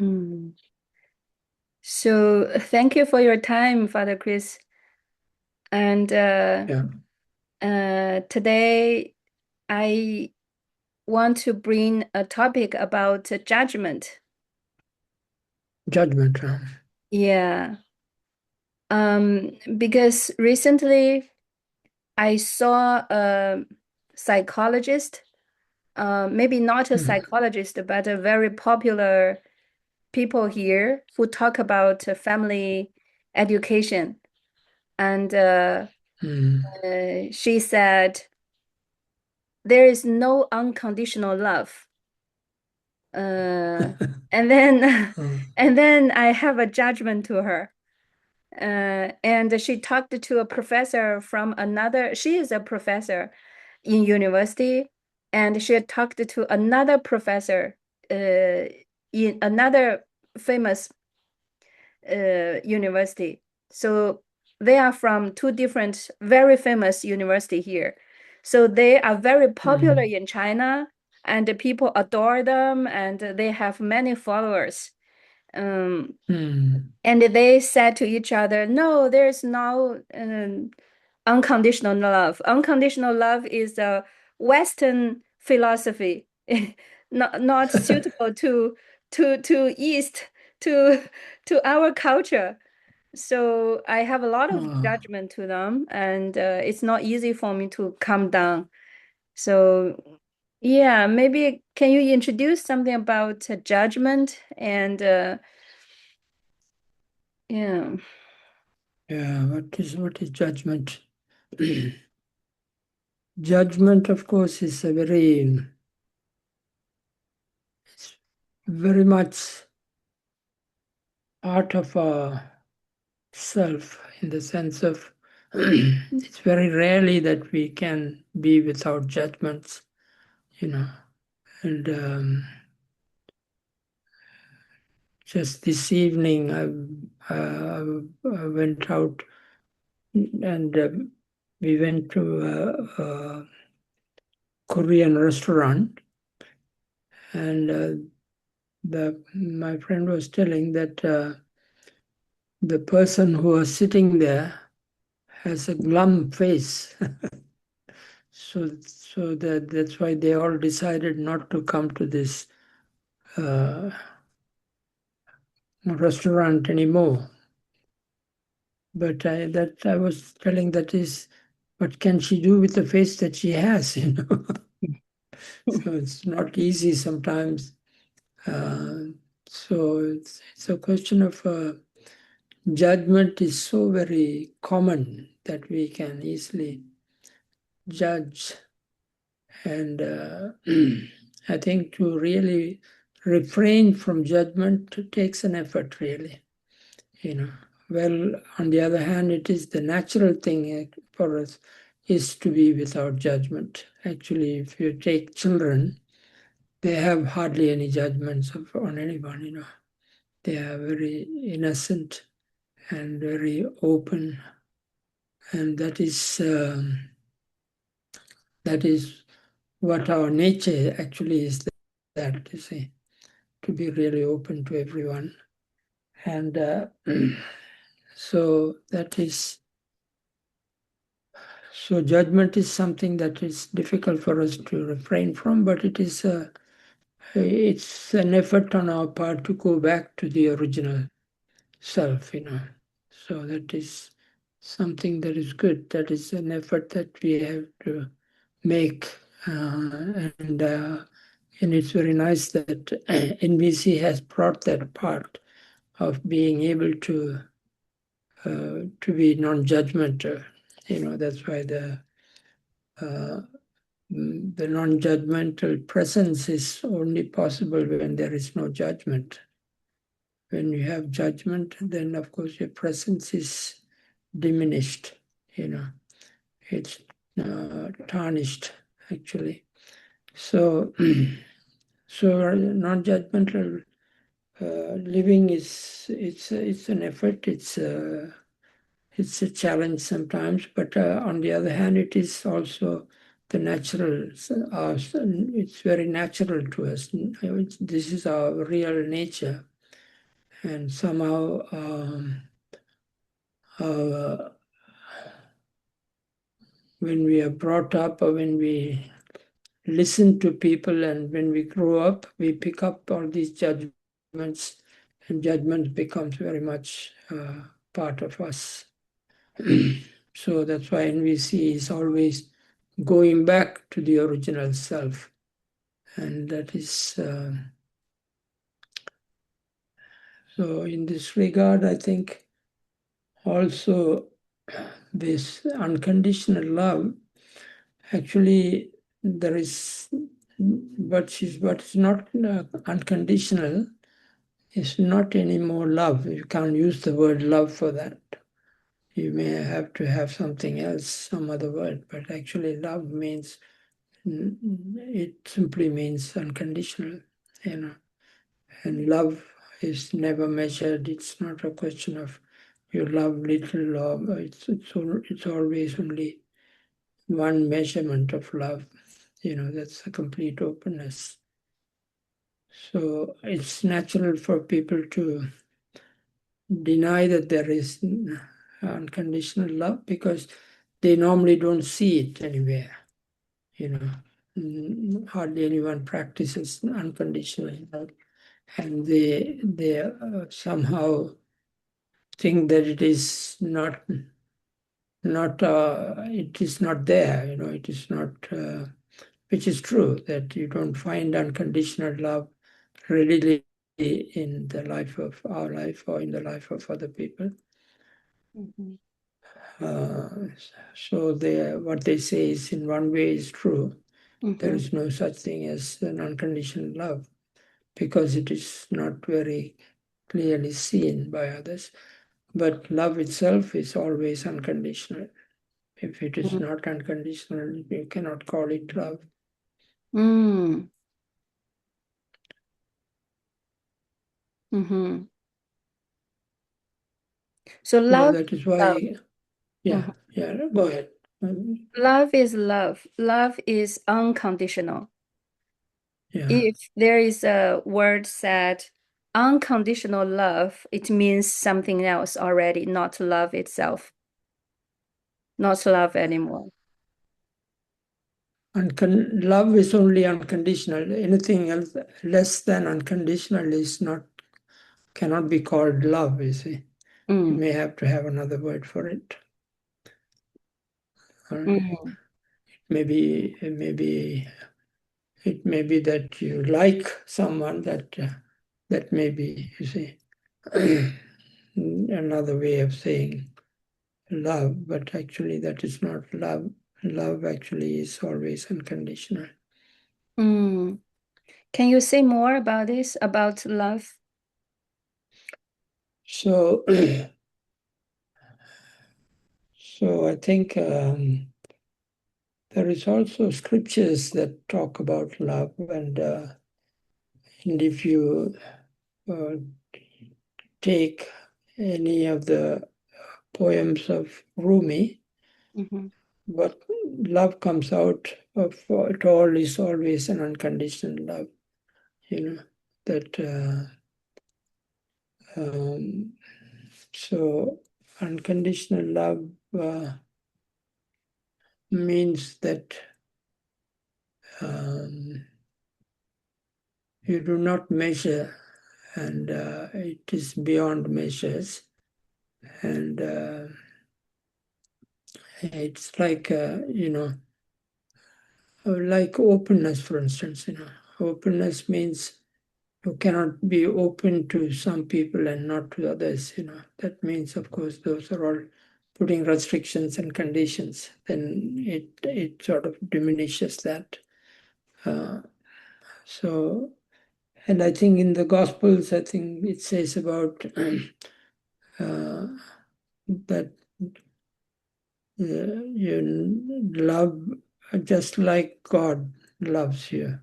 Mm. So thank you for your time, Father Chris. And Yeah, today I want to bring a topic about judgment. judgment. Yeah. Because recently I saw a psychologist, maybe not a Mm, psychologist, but a very popular people here who talk about family education. And mm, she said, there is no unconditional love. Uh, and then mm, and then I have a judgment to her. And she talked to a professor from another, she is a professor in university, and she talked to another professor in another famous university. So they are from two different, very famous university here. So they are very popular mm, in China, and the people adore them, and they have many followers. Um, mm. and they said to each other, no, there's no unconditional love. Unconditional love is a Western philosophy, not suitable to East, to our culture. So I have a lot of Oh, judgment to them, and it's not easy for me to calm down. So yeah, maybe can you introduce something about judgment and yeah. yeah, what is judgment? Judgment, of course, is a it's very much part of our self in the sense of it's very rarely that we can be without judgments, you know. And just this evening, I went out and we went to a Korean restaurant, and my friend was telling that the person who was sitting there has a glum face. So that's why they all decided not to come to this uh, restaurant anymore. But I was telling that is, what can she do with the face that she has, you know? So it's not easy sometimes. So it's a question of judgment is so very common that we can easily judge. And I think to really refrain from judgment takes an effort, really, you know. Well, on the other hand, it is the natural thing for us is to be without judgment. Actually, if you take children, they have hardly any judgments on anyone, you know. They are very innocent and very open, and that is what our nature actually is. That you see, to be really open to everyone, and so that is so judgment is something that is difficult for us to refrain from, but it's an effort on our part to go back to the original self, you know. So that is something that is good. That is an effort that we have to make, and it's very nice that NBC has brought that part of being able to be non-judgmental. You know, that's why uh, the non-judgmental presence is only possible when there is no judgment. When you have judgment, then of course your presence is diminished, you know, it's tarnished actually. So, so non-judgmental living is it's an effort. It's a challenge sometimes, but on the other hand, it is also the natural. It's very natural to us. This is our real nature. And somehow when we are brought up or when we listen to people and when we grow up, we pick up all these judgments, and judgment becomes very much part of us. So that's why NVC is always going back to the original self. And that is, so in this regard, I think also this unconditional love, actually there is, but it's not unconditional. It's not any more love. You can't use the word love for that. You may have to have something else, some other word, but actually love means, it simply means unconditional, and love is never measured. It's not a question of you love little or it's always only one measurement of love. That's a complete openness. So it's natural for people to deny that there is unconditional love because they normally don't see it anywhere. Hardly anyone practices unconditional love, and they somehow think that it is not it is not there. It is not, which is true, that you don't find unconditional love readily in the life of our life or in the life of other people. Mm-hmm. So what they say is in one way is true. Mm-hmm. There is no such thing as an unconditional love because it is not very clearly seen by others. But love itself is always unconditional. If it is not unconditional, you cannot call it love. Mm. Mm-hmm. So love, That is why, go ahead. Love is love. Love is unconditional. Yeah. If there is a word said unconditional love, it means something else already, not love itself, not love anymore. Love is only unconditional. Anything else less than unconditional cannot be called love, you see. You may have to have another word for it. Maybe it may be that you like someone, that may be, you see, another way of saying love, but actually that is not love. Love actually is always unconditional. Can you say more about this, about love? So, so I think there is also scriptures that talk about love, and if you take any of the poems of Rumi, but love comes out of it all is always an unconditional love, that so unconditional love means that you do not measure, and it is beyond measures, and it's like like openness, for instance. Openness means you cannot be open to some people and not to others. That means, of course, those are all putting restrictions and conditions. Then it sort of diminishes that. So, and I think in the Gospels, I think it says about that you love just like God loves you.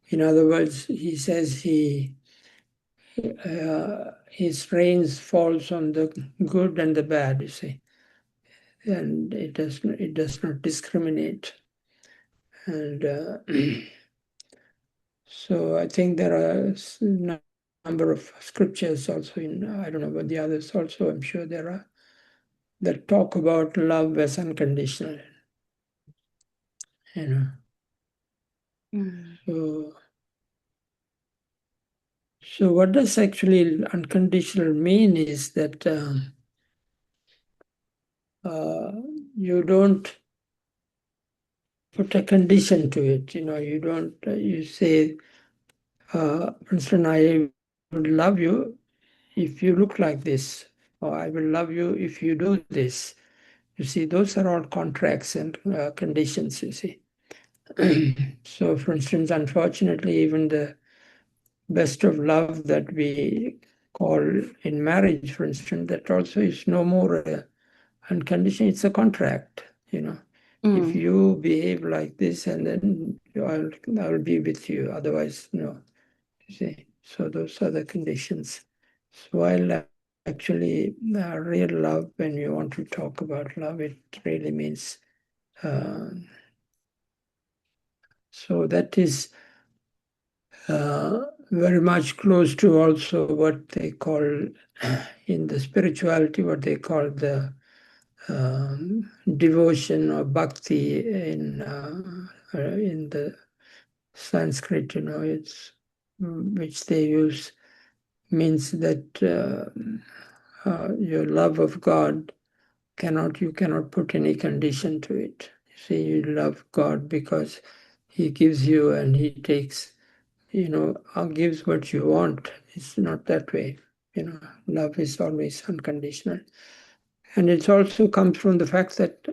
In other words, he says his rains falls on the good and the bad, you see, and it does not discriminate. And so I think there are number of scriptures also in, I don't know about the others also, I'm sure there are, that talk about love as unconditional. So what does actually unconditional mean is that you don't put a condition to it. You don't, you say, for instance, I would love you if you look like this, or I will love you if you do this. You see, those are all contracts and conditions, you see. So, for instance, unfortunately, even the best of love that we call in marriage, for instance, that also is no more unconditional, it's a contract, If you behave like this, and then I'll be with you, otherwise, no. You see, so those are the conditions. So while actually real love, when you want to talk about love, it really means so that is very much close to also what they call in the spirituality, what they call the devotion or bhakti in the Sanskrit, it's which they use, means that your love of God you cannot put any condition to it. You see, you love God because He gives you and He takes, gives what you want. It's not that way. Love is always unconditional. And it also comes from the fact that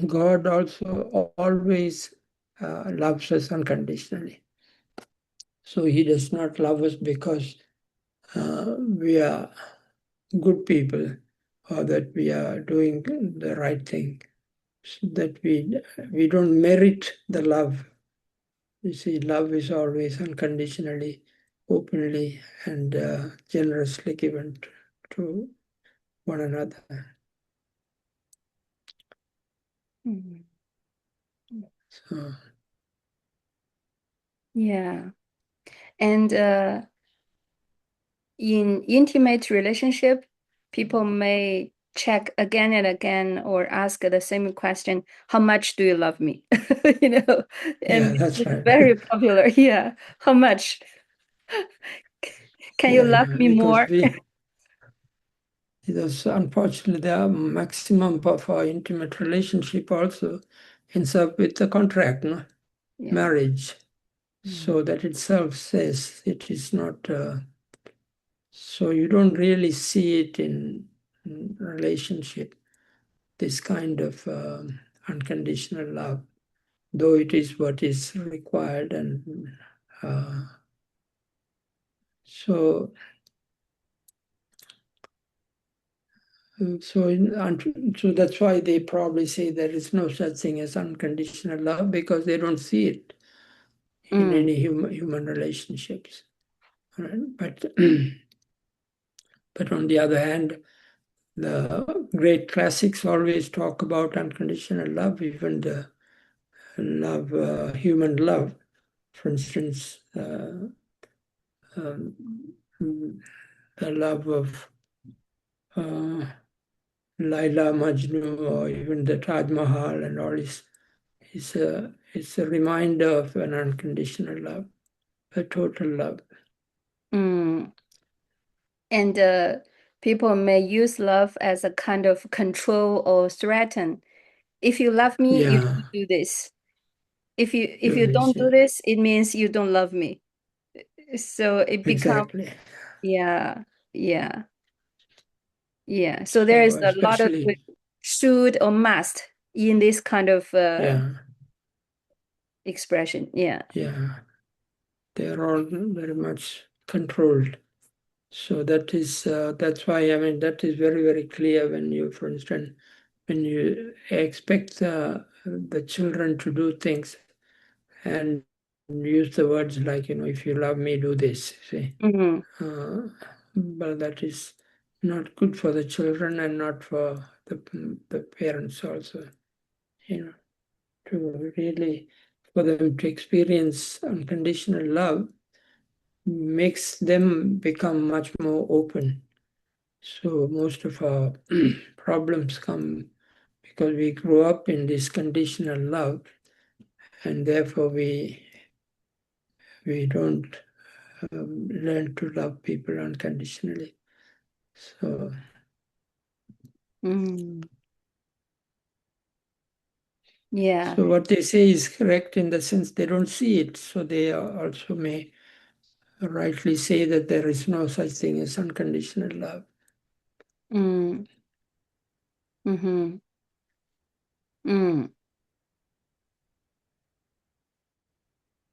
God also always loves us unconditionally. So He does not love us because we are good people or that we are doing the right thing, so that we don't merit the love. You see, love is always unconditionally, openly, and generously given to one another. So, yeah. And in intimate relationship, people may check again and again or ask the same question, how much do you love me? And yeah, that's it's right. very popular. Yeah. How much? Can you love me more? Because unfortunately, the maximum of our intimate relationship also ends up with a contract, marriage. So that itself says it is not, so you don't really see it in relationship, this kind of unconditional love, though it is what is required. And so that's why they probably say there is no such thing as unconditional love, because they don't see it in any human relationships. Right? But on the other hand, the great classics always talk about unconditional love, even the love, human love. For instance, the love of Laila Majnu, or even the Taj Mahal, and all it's a reminder of an unconditional love, a total love. And people may use love as a kind of control or threaten. If you love me, you don't do this. If you don't do this, it means you don't love me. So it becomes yeah. So there is a lot of should or must in this kind of expression. Yeah. They're all very much controlled. So that's why, that is very, very clear when you, for instance, when you expect the children to do things and use the words like, if you love me, do this, see. But that is not good for the children and not for the parents also, to really, for them to experience unconditional love, makes them become much more open. So most of our problems come because we grow up in this conditional love, and therefore we don't learn to love people unconditionally. So Yeah. So what they say is correct in the sense they don't see it. So they also may rightly say that there is no such thing as unconditional love.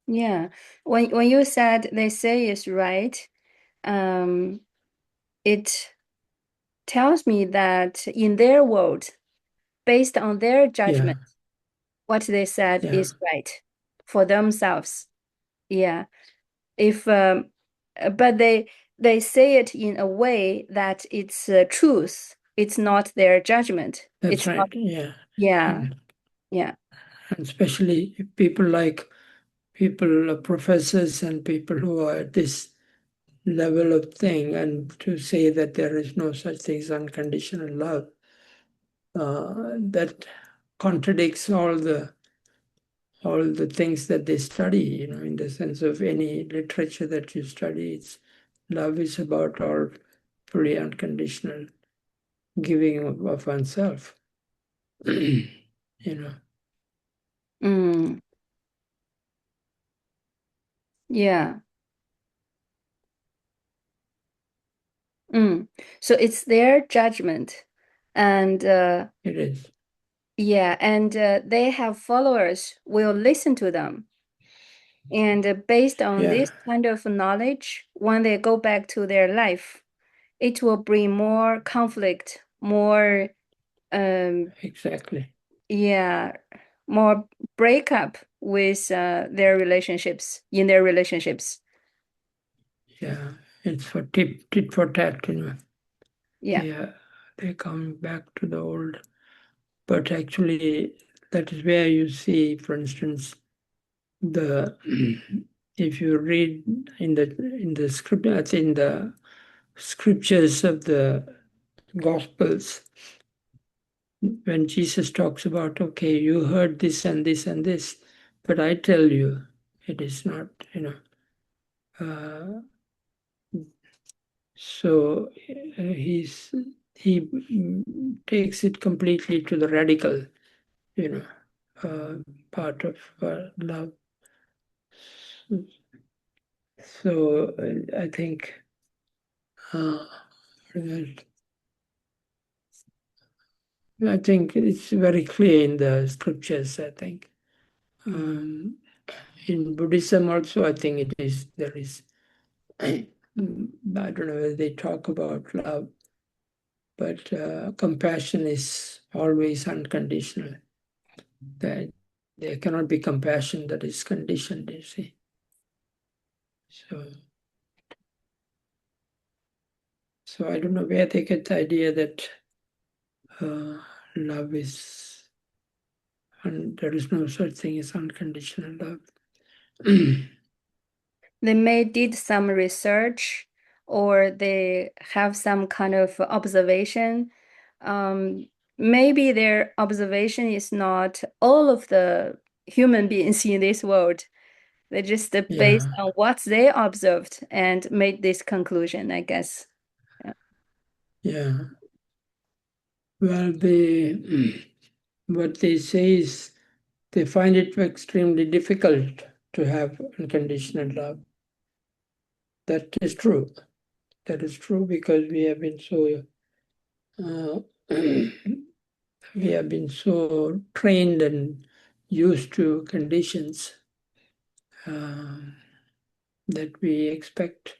Yeah. When you said they say is right, it tells me that in their world, based on their judgment, what they said is right for themselves. Yeah. If but they say it in a way that it's truth. It's not their judgment. That's it's right. not, yeah. And especially professors and people who are at this level of thing, and to say that there is no such thing as unconditional love, that contradicts all the things that they study, in the sense of any literature that you study. Love is about all fully unconditional giving of oneself. Yeah. So it's their judgment, and it is. Yeah, and they have followers will listen to them. And based on this kind of knowledge, when they go back to their life, it will bring more conflict, more exactly. Yeah, more breakup with in their relationships. Yeah, it's for tit for tat, Yeah. They come back to the old. But actually, that is where you see, for instance, if you read in the script, in the scriptures of the Gospels, when Jesus talks about, okay, you heard this and this and this, but I tell you, it is not, so he takes it completely to the radical, part of love. So I think it's very clear in the scriptures, I think. In Buddhism also, I think there is, I don't know whether they talk about love, but compassion is always unconditional. There cannot be compassion that is conditioned, you see. So I don't know where they get the idea that love is, and there is no such thing as unconditional love. They may did some research, or they have some kind of observation. Maybe their observation is not all of the human beings in this world. They just based on what they observed and made this conclusion, I guess. Yeah. Well, what they say is they find it extremely difficult to have unconditional love. That is true. That is true because we have been so trained and used to conditions that we expect.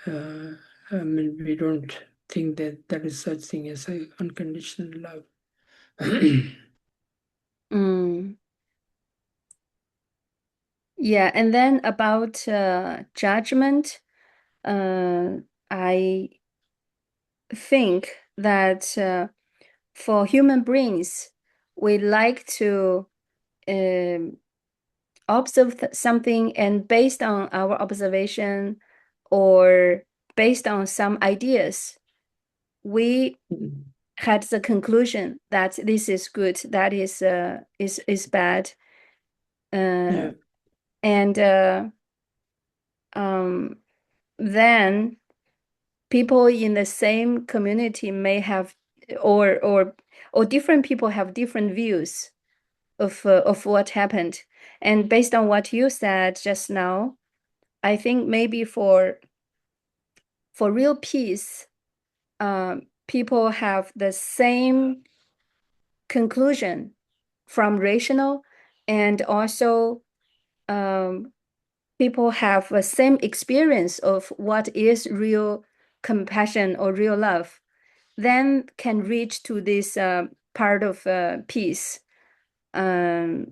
We don't think that there is such thing as unconditional love. Yeah, and then about judgment, I think that for human beings, we like to observe something, and based on our observation or based on some ideas, we had the conclusion that this is good, that is bad. Yeah. And then people in the same community may have, or different people have different views of what happened. And based on what you said just now, I think maybe for real peace, people have the same conclusion from rational, and also people have the same experience of what is real compassion or real love, then can reach to this part of peace. Yeah.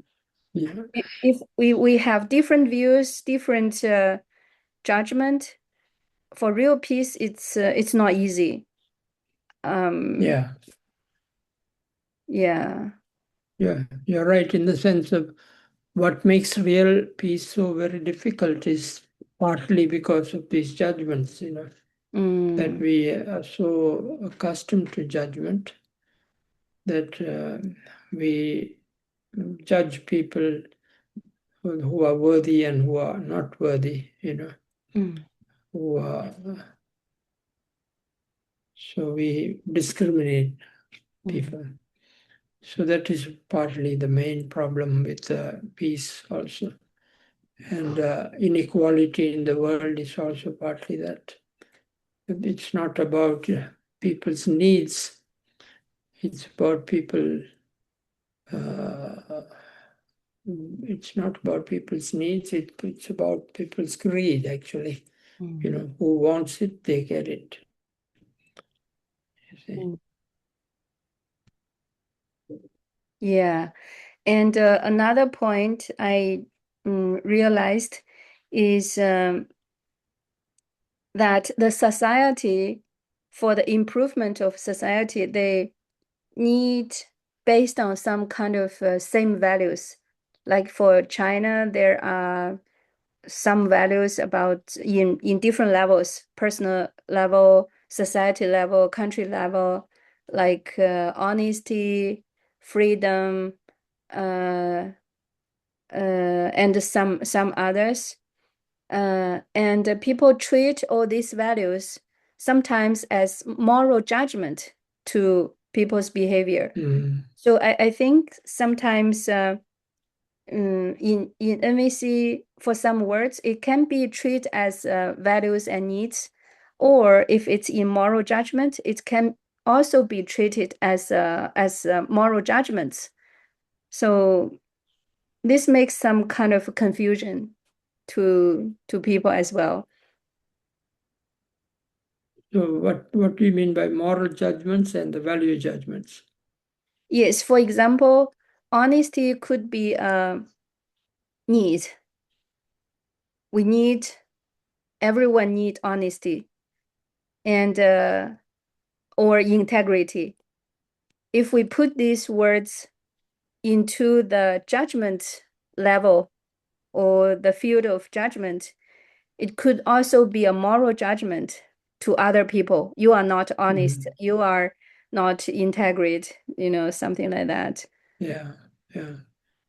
If we have different views, different judgment, for real peace, it's not easy. Yeah. Yeah. Yeah, you're right in the sense of what makes real peace so very difficult is partly because of these judgments, that we are so accustomed to judgment that we judge people who are worthy and who are not worthy, who are, so we discriminate people. So that is partly the main problem with peace also. And inequality in the world is also partly that. It's not about people's needs. It's about people. It's not about people's needs. It's about people's greed, actually. Who wants it, they get it. You see? Yeah. And another point I realized is that the society, for the improvement of society, they need based on some kind of same values. Like for China, there are some values about in different levels, personal level, society level, country level, like honesty, freedom, and some others. And people treat all these values sometimes as moral judgment to people's behavior. So I think sometimes in NVC, for some words, it can be treated as values and needs, or if it's in moral judgment, it can also be treated as moral judgments. So this makes some kind of confusion to people as well. So what do you mean by moral judgments and the value judgments? Yes, for example, honesty could be a need. Everyone need honesty and or integrity. If we put these words into the judgment level or the field of judgment, it could also be a moral judgment to other people. You are not honest. You are not integrate, something like that. Yeah. Yeah.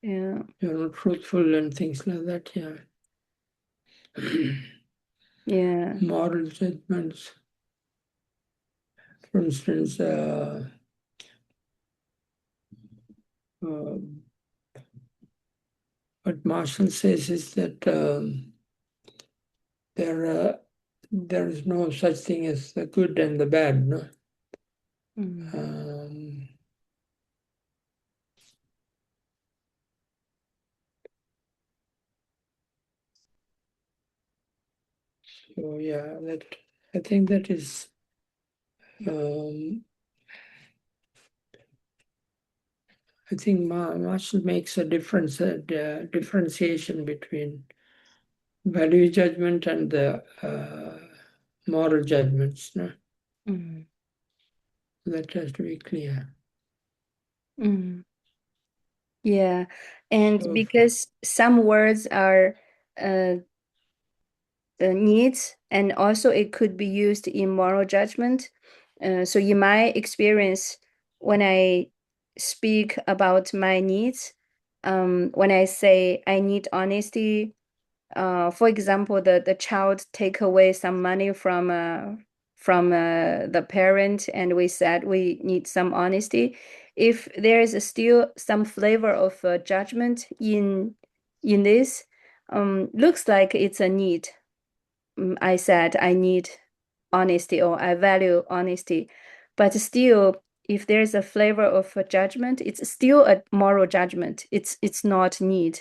You're not truthful and things like that, yeah. Yeah. Moral judgments. For instance, what Marshall says is that there is no such thing as the good and the bad, no? So yeah, I think that is I think Marshall makes a differentiation between value judgment and the moral judgments. No? That has to be clear. Yeah. And So, because some words are needs, and also it could be used in moral judgment. So in my experience, when I speak about my needs, when I say I need honesty, for example, the child take away some money from the parent, and we said we need some honesty. If there is still some flavor of judgment in this, looks like it's a need. I said I need honesty or I value honesty, but still, if there's a flavor of a judgment, it's still a moral judgment. It's not need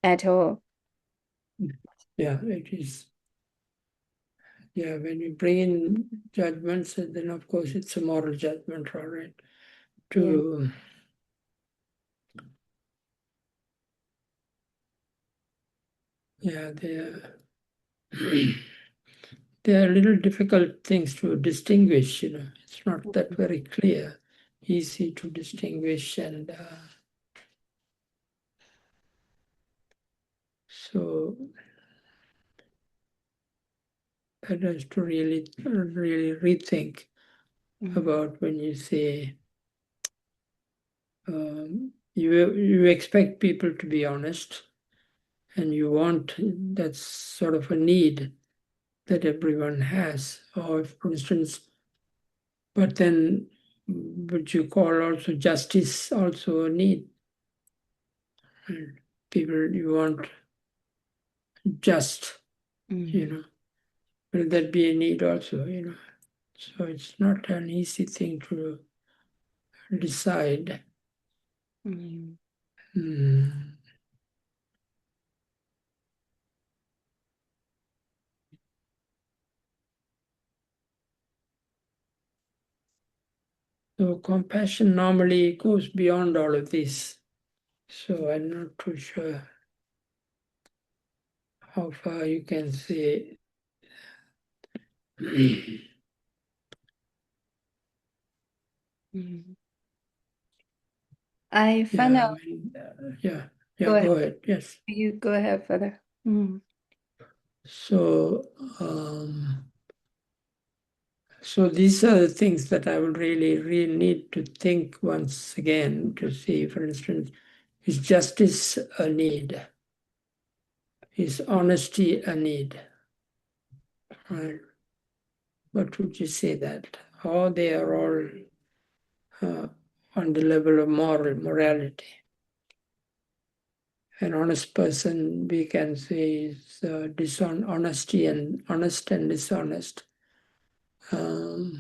at all. yeah, it is. Yeah, when you bring in judgments, then of course it's a moral judgment, all right? To they are little difficult things to distinguish, It's not that very clear, easy to distinguish, and so that has to really rethink about when you say you expect people to be honest, and you want, that's sort of a need that everyone has. Or for instance, but then would you call also justice also a need? And people, you want just, will that be a need also, So it's not an easy thing to decide. So compassion normally goes beyond all of this. So I'm not too sure how far you can say. I found out. Go ahead. Yes. You go ahead further. So, so these are the things that I would really need to think once again to see, for instance, is justice a need? Is honesty a need? Right? What would you say that? Or they are all on the level of morality. An honest person, we can say, is honesty and honest and dishonest. So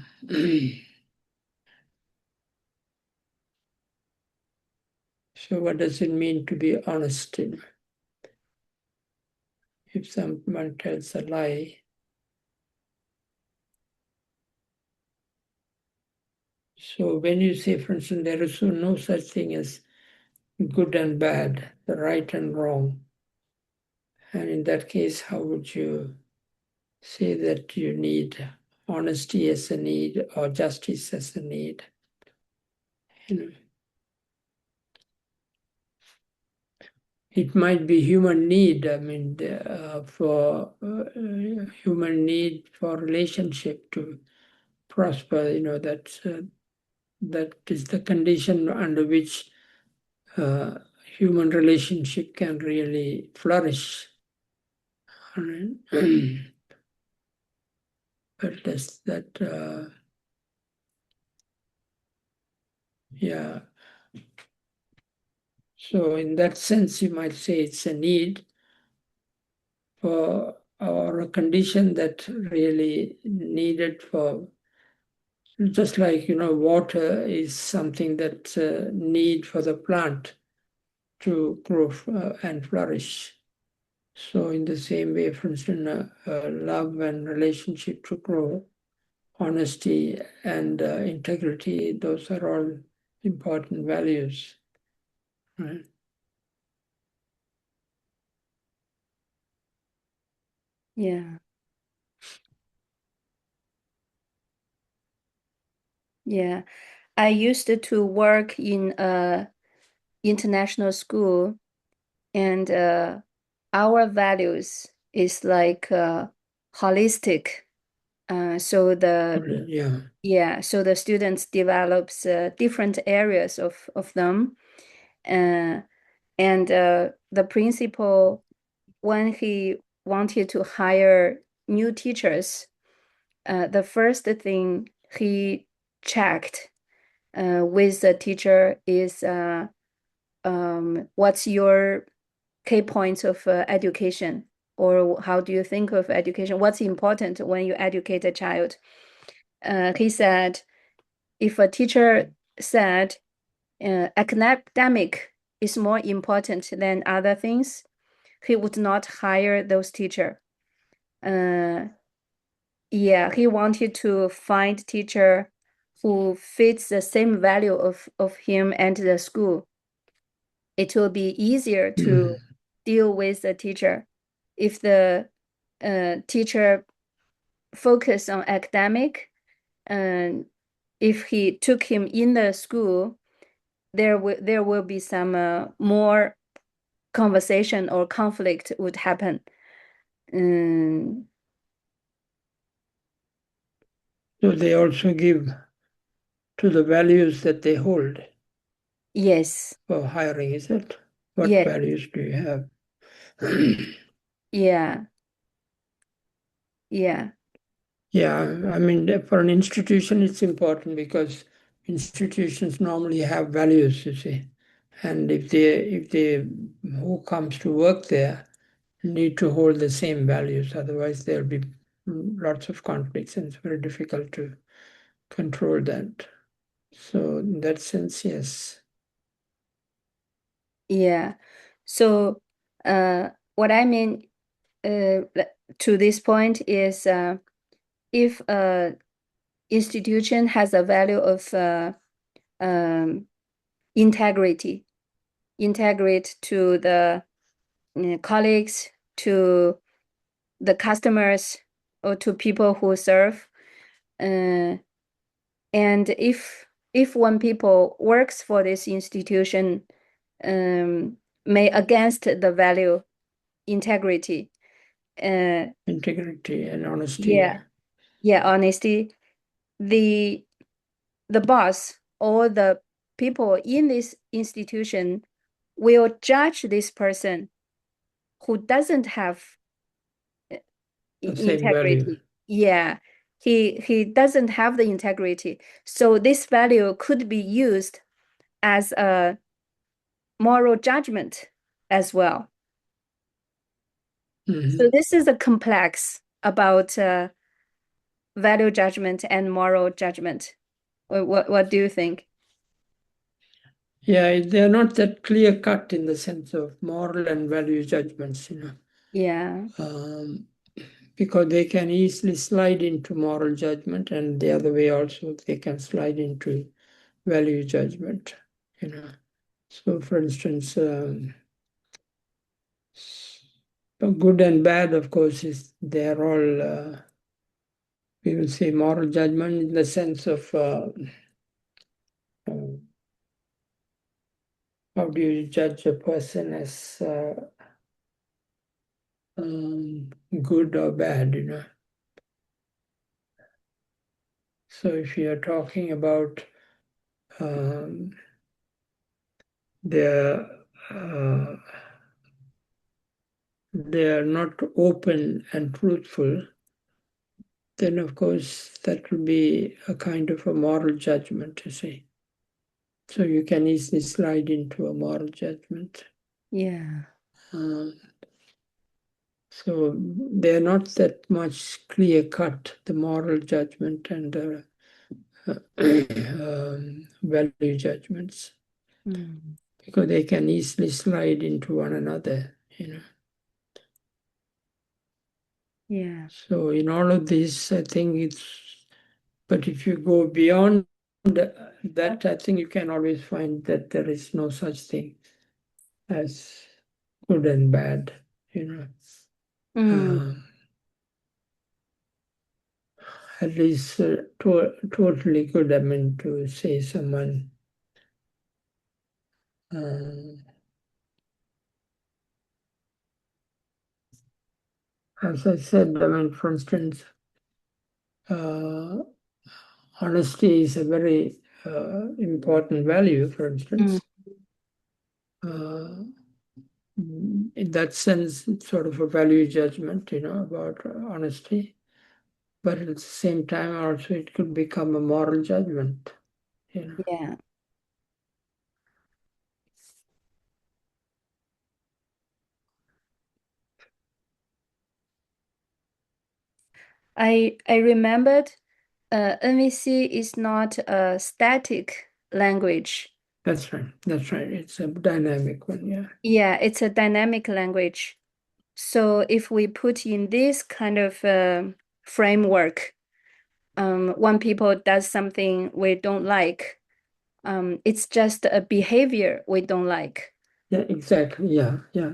what does it mean to be honest? If someone tells a lie, so when you say, for instance, there is no such thing as good and bad, the right and wrong, and in that case, how would you say that you need honesty as a need or justice as a need? It might be human need. I mean, for human need for relationship to prosper. That is the condition under which human relationship can really flourish. But does that, yeah. So in that sense, you might say it's a need for, or a condition that really needed for, just like, water is something that's a need for the plant to grow and flourish. So in the same way, for instance, love and relationship to grow, honesty and integrity, those are all important values. Right? Yeah. Yeah. I used to work in a international school, and our values is like holistic. So so the students develops different areas of them, and the principal, when he wanted to hire new teachers, the first thing he checked with the teacher is what's your key points of education, or how do you think of education? What's important when you educate a child? He said, if a teacher said academic is more important than other things, he would not hire those teacher. He wanted to find teacher who fits the same value of him and the school. It will be easier to deal with the teacher. If the teacher focus on academic, and if he took him in the school, there will be some more conversation or conflict would happen. So they also give to the values that they hold. Yes. For hiring, is it? What values do you have? Yeah. I mean, for an institution, it's important because institutions normally have values, you see. And if they who comes to work there need to hold the same values, otherwise there'll be lots of conflicts, and it's very difficult to control that. So in that sense, yes. Yeah. So what I mean to this point is if a institution has a value of integrity to the colleagues, to the customers, or to people who serve, and if one people works for this institution may against the value integrity and honesty. Honesty, the boss or the people in this institution will judge this person who doesn't have integrity. He doesn't have the integrity, so this value could be used as a moral judgment as well. So this is a complex about value judgment and moral judgment. What do you think? Yeah, they're not that clear cut in the sense of moral and value judgments, because they can easily slide into moral judgment, and the other way also they can slide into value judgment, So for instance, good and bad, of course, they're all, we will say moral judgment in the sense of how do you judge a person as good or bad, So if you're talking about they're not open and truthful, then of course that will be a kind of a moral judgment, you see. So you can easily slide into a moral judgment. So they're not that much clear cut, the moral judgment and the value judgments, because they can easily slide into one another, So in all of this, I think but if you go beyond that, I think you can always find that there is no such thing as good and bad, At least totally good, I mean, to say someone as I said, I mean, for instance, honesty is a very important value, for instance. In that sense, it's sort of a value judgment, about honesty. But at the same time, also, it could become a moral judgment. Yeah. I remembered NVC is not a static language. That's right. That's right. It's a dynamic one, yeah. Yeah, it's a dynamic language. So if we put in this kind of framework, when people does something we don't like, it's just a behavior we don't like. Yeah, exactly. Yeah, yeah.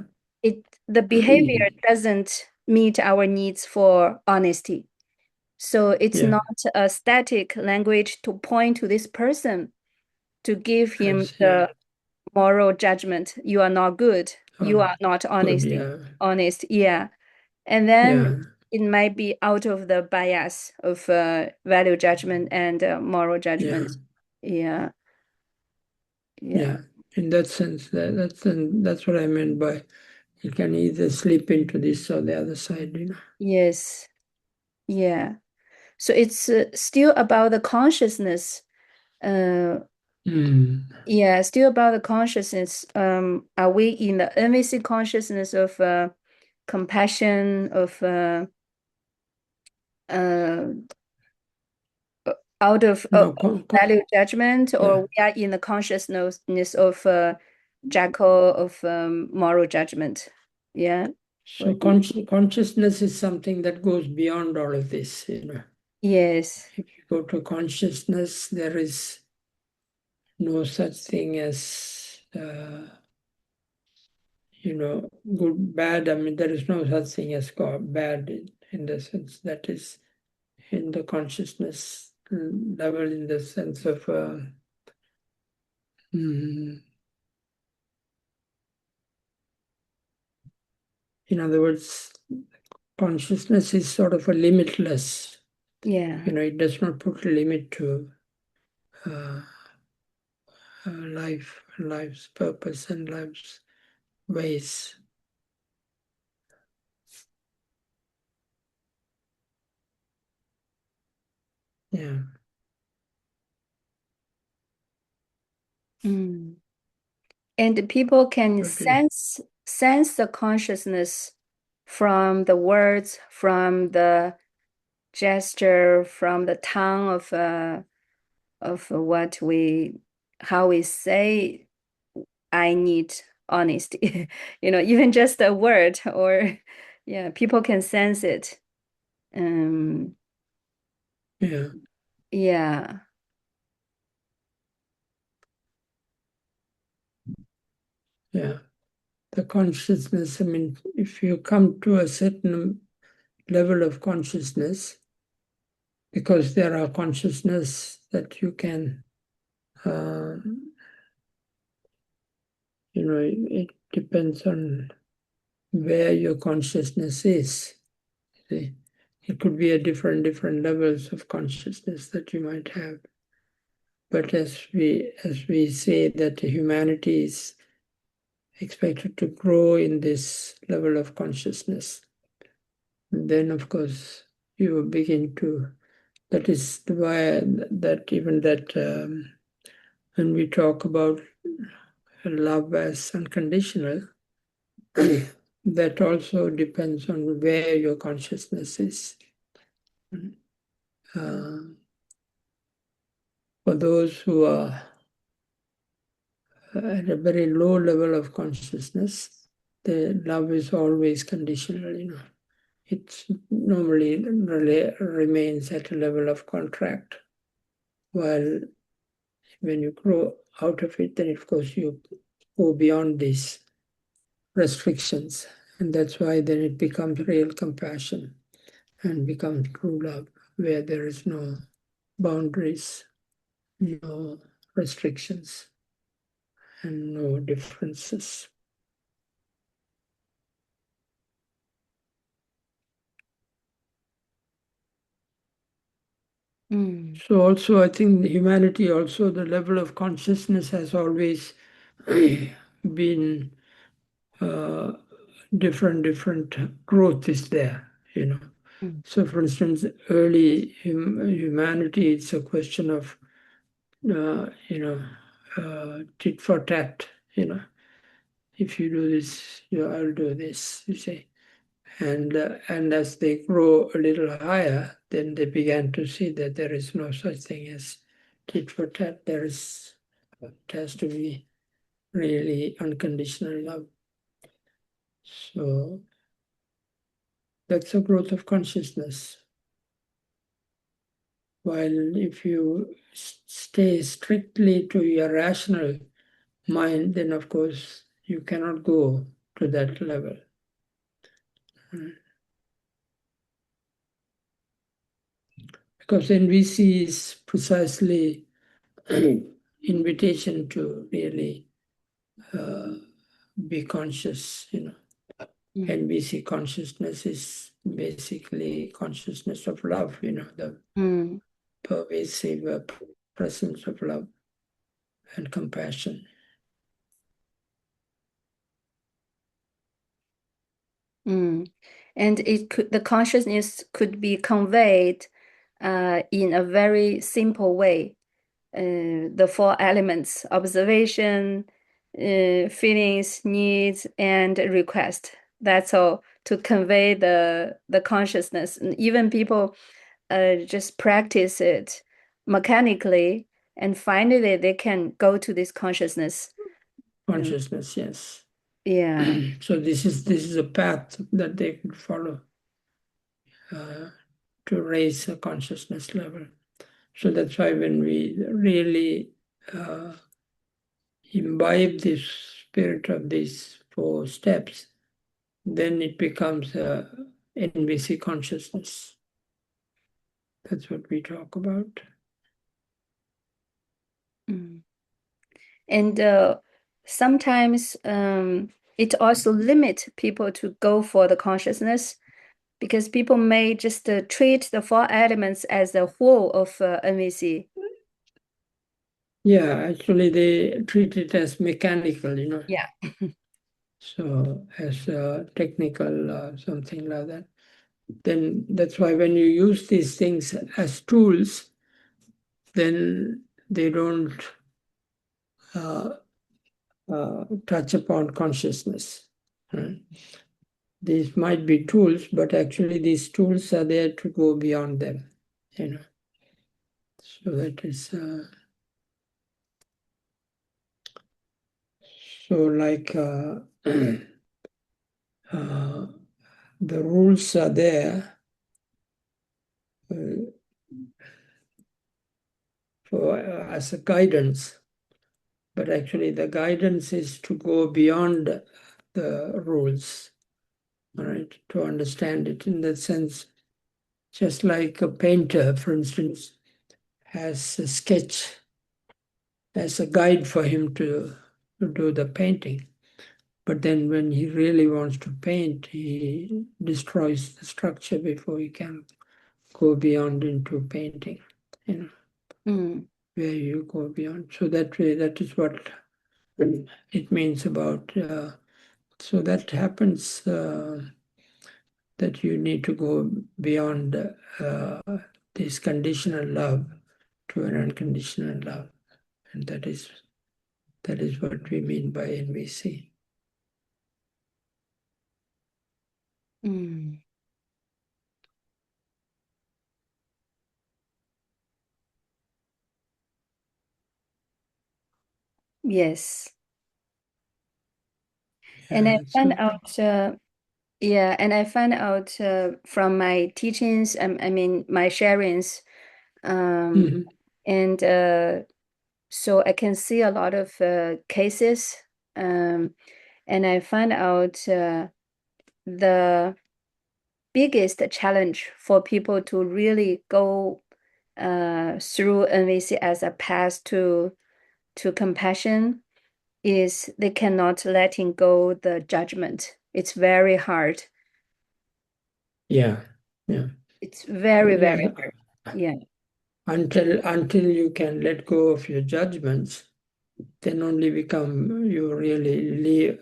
The behavior doesn't meet our needs for honesty. So it's Yeah. not a static language to point to this person to give him Yes, the yeah. moral judgment. You are not good. You Oh, are not good, yeah. honest. Yeah. And then Yeah. it might be out of the bias of value judgment and moral judgment. Yeah. Yeah. In that sense, that's what I meant by you can either slip into this or the other side, Yes. Yeah. So it's still about the consciousness. Yeah, still about the consciousness. Are we in the NVC consciousness of compassion, of out of No, value judgment, or yeah. we are in the consciousness of Jackal of moral judgment? Yeah. So consciousness is something that goes beyond all of this, Yes. If you go to consciousness, there is no such thing as, good, bad. I mean, there is no such thing as God, bad in the sense that is in the consciousness level, in the sense of, in other words, consciousness is sort of a limitless. Yeah. It does not put a limit to life's purpose and life's ways. Yeah. And people can Okay. sense the consciousness from the words, from the gesture, from the tone of how we say I need honesty. Even just a word or yeah, people can sense it. Yeah. Yeah. Yeah. The consciousness, I mean, if you come to a certain level of consciousness, because there are consciousness that you can, it depends on where your consciousness is. See? It could be at different levels of consciousness that you might have. But as we say that humanity is expected to grow in this level of consciousness, then of course you begin to. That is why when we talk about love as unconditional, that also depends on where your consciousness is. For those who are at a very low level of consciousness, the love is always conditional, It normally really remains at a level of contract. While when you grow out of it, then of course you go beyond these restrictions. And that's why then it becomes real compassion and becomes true love, where there is no boundaries, no restrictions, and no differences. Mm. So also, I think humanity also, the level of consciousness has always been different growth is there, you know. Mm. So for instance, early humanity, it's a question of, tit for tat, you know. If you do this, I'll do this, you say. And as they grow a little higher, then they began to see that there is no such thing as tit for tat. It has to be really unconditional love. So that's a growth of consciousness. While if you stay strictly to your rational mind, then of course you cannot go to that level. Because NVC is precisely invitation to really be conscious, you know. NVC consciousness is basically consciousness of love, you know, the pervasive presence of love and compassion. And the consciousness could be conveyed in a very simple way. The four elements: observation, feelings, needs, and request. That's all to convey the consciousness. And even people just practice it mechanically, and finally they can go to this consciousness. Consciousness, yes. Yeah. So this is a path that they could follow to raise a consciousness level. So that's why when we really imbibe the spirit of these 4 steps, then it becomes a NVC consciousness. That's what we talk about. And sometimes it also limits people to go for the consciousness, because people may just treat the 4 elements as the whole of NVC. Yeah, actually they treat it as mechanical, you know. Yeah. So as technical, something like that. Then that's why when you use these things as tools, then they don't touch upon consciousness. Right? These might be tools, but actually these tools are there to go beyond them, you know. So that is so like the rules are there for as a guidance, but actually the guidance is to go beyond the rules, right? To understand it in that sense, just like a painter, for instance, has a sketch as a guide for him to do the painting. But then when he really wants to paint, he destroys the structure before he can go beyond into painting, you know, where you go beyond. So that way, that is what it means about, so that happens that you need to go beyond this conditional love to an unconditional love. And that is what we mean by NVC. Yes. And I found out, from my teachings, I mean, my sharings, and so I can see a lot of cases, and I find out the biggest challenge for people to really go through NVC as a path to compassion is they cannot letting go the judgment. It's very hard. Yeah. It's very, very hard. Yeah. until you can let go of your judgments, then only you really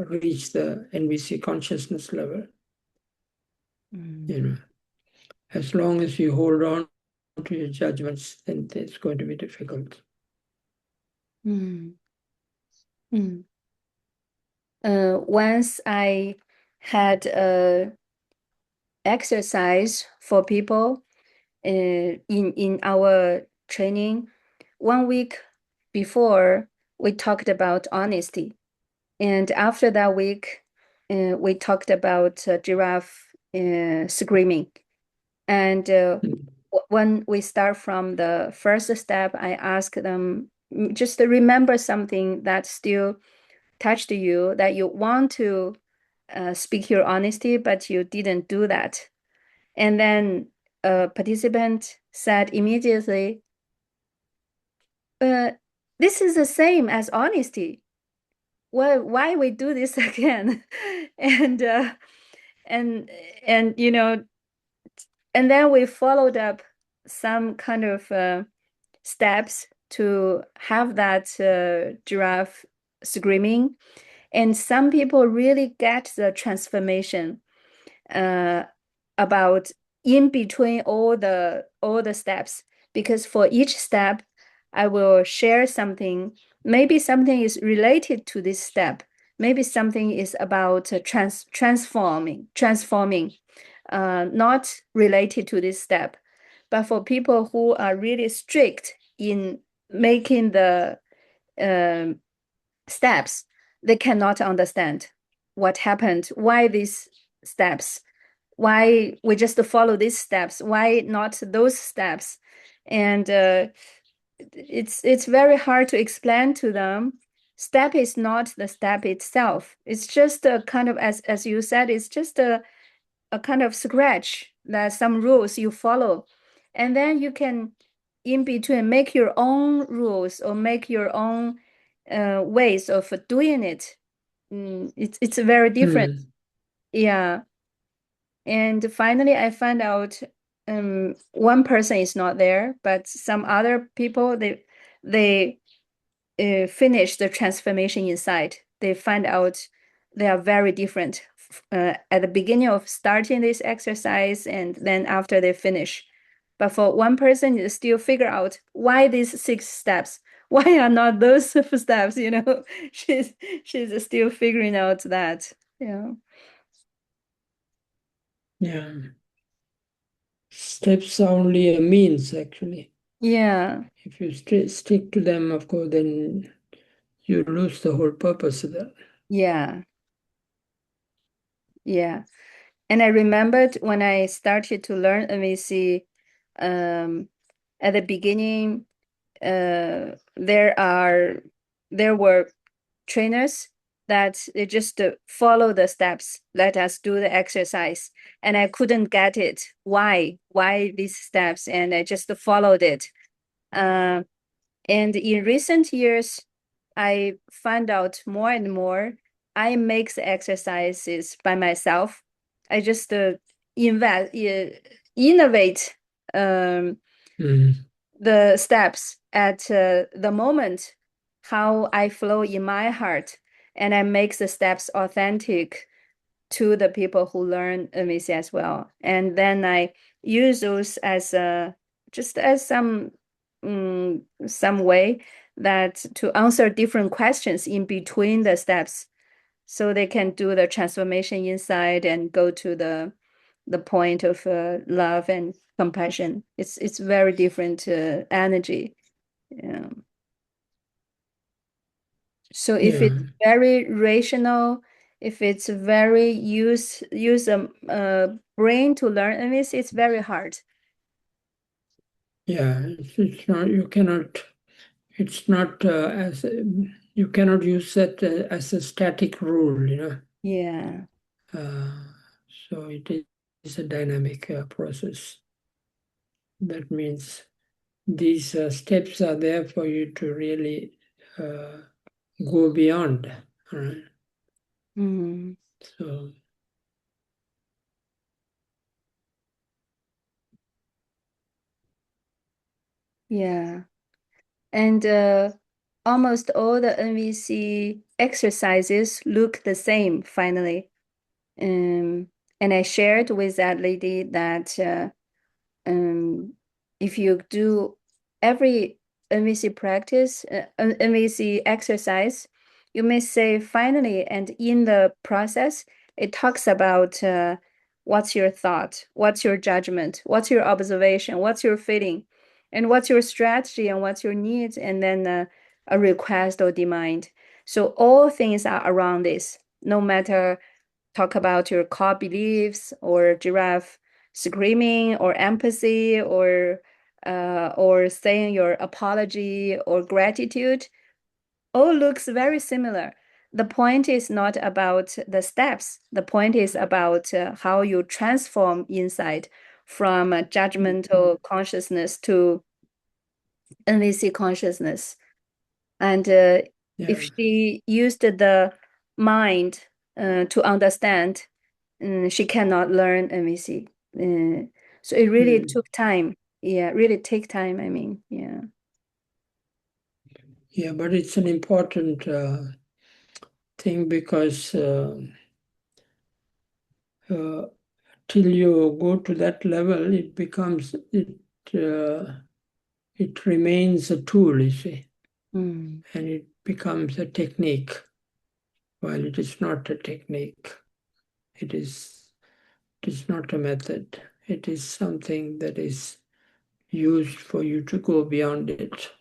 reach the NVC consciousness level. You know, as long as you hold on to your judgments, then it's going to be difficult. Once I had a exercise for people in our training. 1 week before, we talked about honesty, and after that week, we talked about giraffe screaming. And when we start from the first step, I ask them just to remember something that still touched you, that you want to speak your honesty, but you didn't do that. And then a participant said immediately, this is the same as honesty. Why we do this again? and you know, and then we followed up some kind of steps to have that giraffe screaming. And some people really get the transformation about in between all the steps, because for each step I will share something. Maybe something is related to this step, maybe something is about transforming, not related to this step. But for people who are really strict in making the steps, they cannot understand what happened, why these steps, why we just follow these steps, why not those steps. And it's very hard to explain to them. Step is not the step itself. It's just a kind of, as you said, it's just a kind of scratch, that some rules you follow, and then you can in between make your own rules or make your own ways of doing it. It's very different. Yeah. And finally I found out one person is not there, but some other people, they finish the transformation inside. They find out they are very different at the beginning of starting this exercise and then after they finish. But for one person, you still figure out why these 6 steps, why are not those steps, you know. she's still figuring out that. Yeah. Yeah. Steps are only a means, actually. Yeah. If you stick to them, of course, then you lose the whole purpose of that. Yeah. Yeah. And I remembered when I started to learn MVC, at the beginning, there were trainers that they just follow the steps, let us do the exercise, and I couldn't get it. Why these steps? And I just followed it. And in recent years, I find out more and more. I make the exercises by myself. I just innovate the steps at the moment, how I flow in my heart, and I make the steps authentic to the people who learn MVC as well. And then I use those as just as some way that to answer different questions in between the steps, so they can do the transformation inside and go to the point of love and compassion. It's very different energy. Yeah. So if it's very rational, if it's very use brain to learn, and it's very hard. Yeah, it's not. You cannot. It's not as you cannot use that as a static rule. You know. Yeah. So it is a dynamic process. That means these steps are there for you to really go beyond. Right? So Yeah. And almost all the NVC exercises look the same finally. And I shared with that lady that if you do every NVC practice, NVC exercise, you may say finally, and in the process, it talks about what's your thought, what's your judgment, what's your observation, what's your feeling, and what's your strategy and what's your needs, and then a request or demand. So all things are around this, no matter talk about your core beliefs or giraffe screaming or empathy or saying your apology or gratitude all looks very similar. The point is not about the steps. The point is about how you transform inside from a judgmental consciousness to NVC consciousness. And if she used the mind to understand, she cannot learn NVC. So it really took time. Yeah, really take time, I mean, yeah. Yeah, but it's an important thing because till you go to that level, it becomes, it remains a tool, you see, and it becomes a technique. While it is not a technique, it is not a method. It is something that is used for you to go beyond it.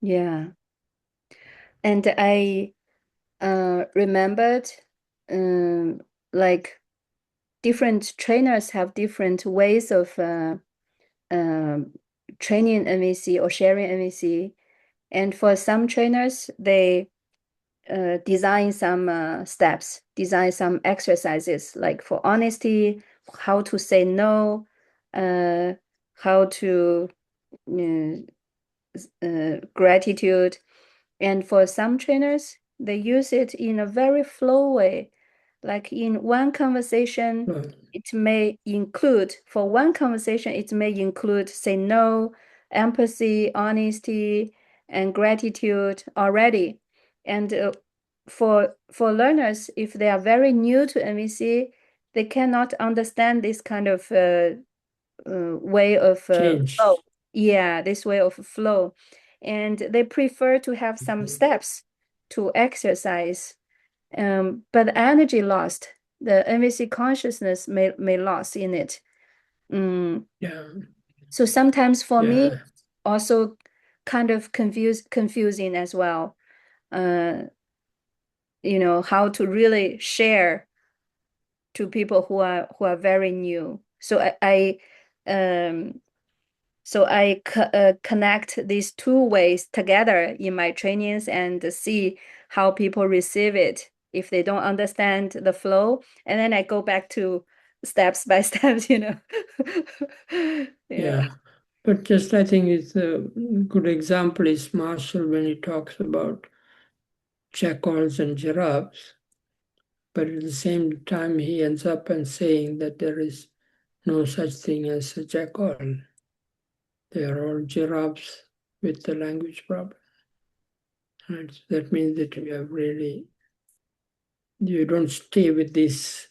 Yeah. And I remembered like different trainers have different ways of training NVC or sharing NVC. And for some trainers, they design some steps, design some exercises, like for honesty, how to say no, how to gratitude. And for some trainers, they use it in a very flow way. Like in one conversation, it may include, for one conversation, it may include say no, empathy, honesty, and gratitude already. And for learners, if they are very new to NVC, they cannot understand this kind of way of flow. Yeah, this way of flow. And they prefer to have some steps to exercise. But energy lost, the NVC consciousness may lost in it. Yeah. So sometimes for me, also kind of confusing as well. How to really share to people who are very new. So I connect these two ways together in my trainings and see how people receive it if they don't understand the flow, and then I go back to steps by steps. Yeah. But just I think it's a good example is Marshall when he talks about jackals and giraffes. But at the same time, he ends up and saying that there is no such thing as a jackal. They are all giraffes with the language problem. Right? So that means that you don't stay with these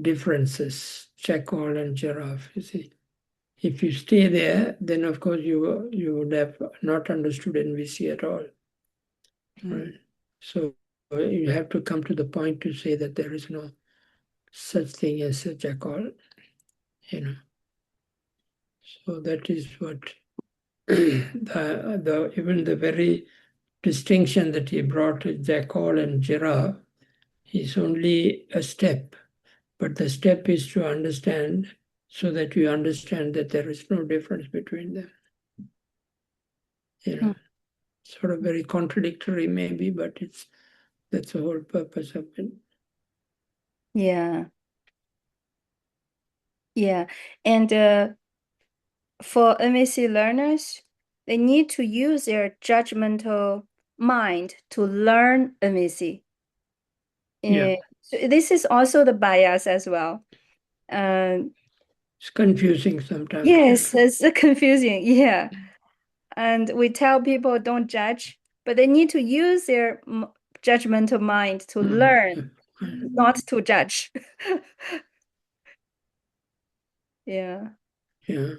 differences, jackal and giraffe, you see. If you stay there, then of course you would have not understood NVC at all. Right? So you have to come to the point to say that there is no such thing as a jackal, So that is what even the very distinction that he brought with jackal and giraffe is only a step. But the step is to understand so that you understand that there is no difference between them. Sort of very contradictory maybe, but that's the whole purpose of it. Yeah. Yeah. And for NVC learners, they need to use their judgmental mind to learn NVC. Yeah. So this is also the bias as well. It's confusing sometimes. Yes, it's confusing. Yeah. And we tell people don't judge, but they need to use their judgmental mind to learn not to judge. Yeah. Yeah.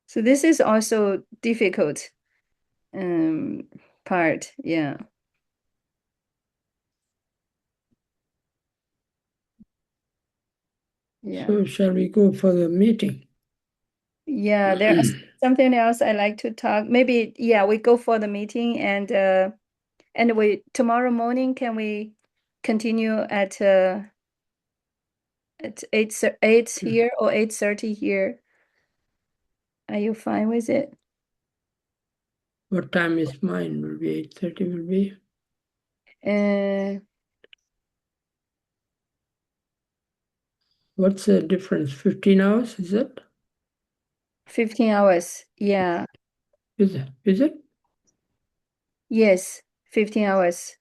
So this is also difficult part. Yeah. Yeah. So shall we go for the meeting? Yeah, there's something else I like to talk. Maybe, yeah, we go for the meeting and we tomorrow morning can we continue at 8 here or 8:30 here? Are you fine with it? What time is mine? Will be 8:30 will be? What's the difference? 15 hours, is it? 15 hours, yeah. Is it? Yes, 15 hours.